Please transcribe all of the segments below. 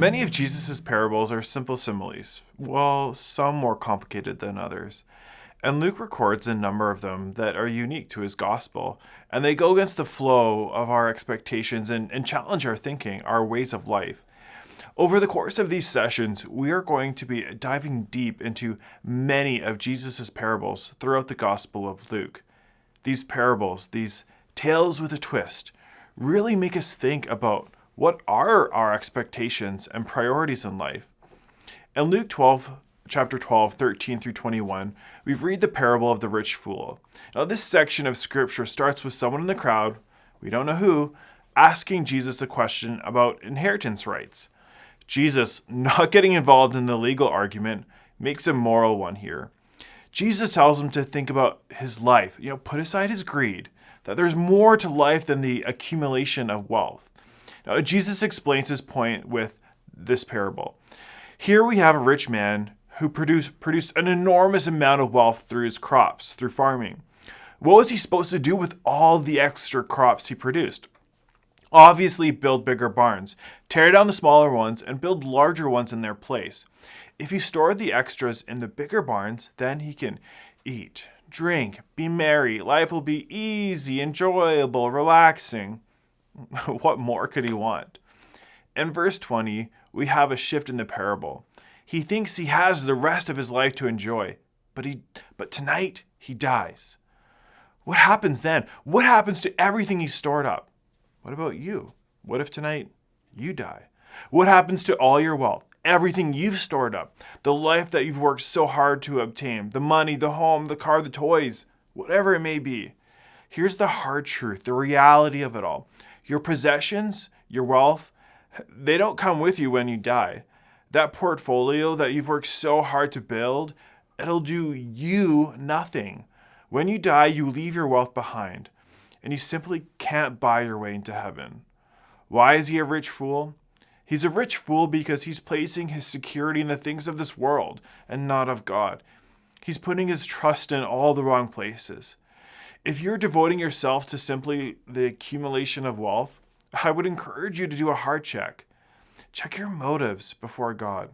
Many of Jesus' parables are simple similes, while some more complicated than others. And Luke records a number of them that are unique to his gospel, and they go against the flow of our expectations and challenge our thinking, our ways of life. Over the course of these sessions, we are going to be diving deep into many of Jesus' parables throughout the Gospel of Luke. These parables, these tales with a twist, really make us think about what are our expectations and priorities in life. In Luke 12, chapter 12, 13 through 21, we read the parable of the rich fool. Now, this section of scripture starts with someone in the crowd, we don't know who, asking Jesus a question about inheritance rights. Jesus, not getting involved in the legal argument, makes a moral one here. Jesus tells him to think about his life, put aside his greed, that there's more to life than the accumulation of wealth. Now, Jesus explains his point with this parable. Here we have a rich man who produced an enormous amount of wealth through his crops, through farming. What was he supposed to do with all the extra crops he produced? Obviously, build bigger barns, tear down the smaller ones, and build larger ones in their place. If he stored the extras in the bigger barns, then he can eat, drink, be merry. Life will be easy, enjoyable, relaxing. What more could he want? In verse 20, we have a shift in the parable. He thinks he has the rest of his life to enjoy, but tonight he dies. What happens then? What happens to everything he stored up? What about you? What if tonight you die? What happens to all your wealth, everything you've stored up, the life that you've worked so hard to obtain, the money, the home, the car, the toys, whatever it may be? Here's the hard truth, the reality of it all. Your possessions, your wealth, they don't come with you when you die. That portfolio that you've worked so hard to build, it'll do you nothing. When you die, you leave your wealth behind, and you simply can't buy your way into heaven. Why is he a rich fool? He's a rich fool because he's placing his security in the things of this world and not of God. He's putting his trust in all the wrong places. If you're devoting yourself to simply the accumulation of wealth, I would encourage you to do a heart check. Check your motives before God.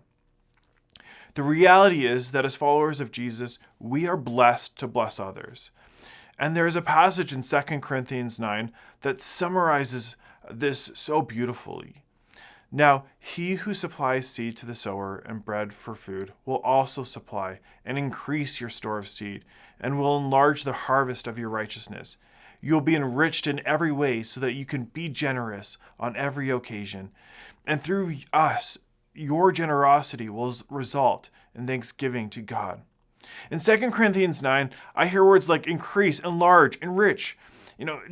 The reality is that as followers of Jesus, we are blessed to bless others. And there is a passage in 2 Corinthians 9 that summarizes this so beautifully. Now, he who supplies seed to the sower and bread for food will also supply and increase your store of seed and will enlarge the harvest of your righteousness. You'll be enriched in every way so that you can be generous on every occasion. And through us, your generosity will result in thanksgiving to God. In 2 Corinthians 9, I hear words like increase, enlarge, enrich,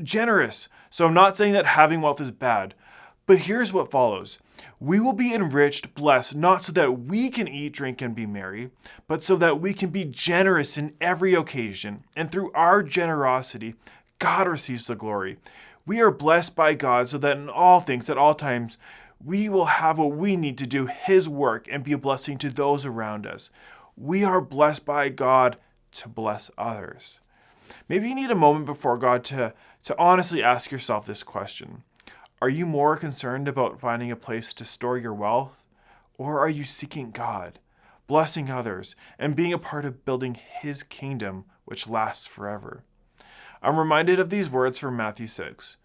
generous. So I'm not saying that having wealth is bad, but here's what follows. We will be enriched, blessed, not so that we can eat, drink, and be merry, but so that we can be generous in every occasion. And through our generosity, God receives the glory. We are blessed by God so that in all things, at all times, we will have what we need to do his work and be a blessing to those around us. We are blessed by God to bless others. Maybe you need a moment before God to honestly ask yourself this question. Are you more concerned about finding a place to store your wealth? Or are you seeking God, blessing others, and being a part of building his kingdom, which lasts forever? I'm reminded of these words from Matthew 6.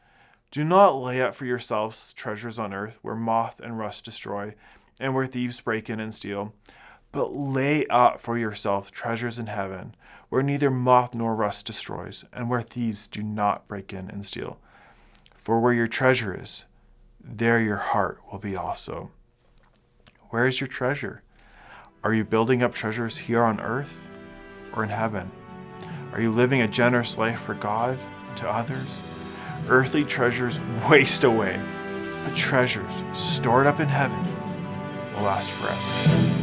Do not lay up for yourselves treasures on earth where moth and rust destroy and where thieves break in and steal, but lay up for yourself treasures in heaven where neither moth nor rust destroys and where thieves do not break in and steal. For where your treasure is, there your heart will be also. Where is your treasure? Are you building up treasures here on earth or in heaven? Are you living a generous life for God and to others? Earthly treasures waste away, but treasures stored up in heaven will last forever.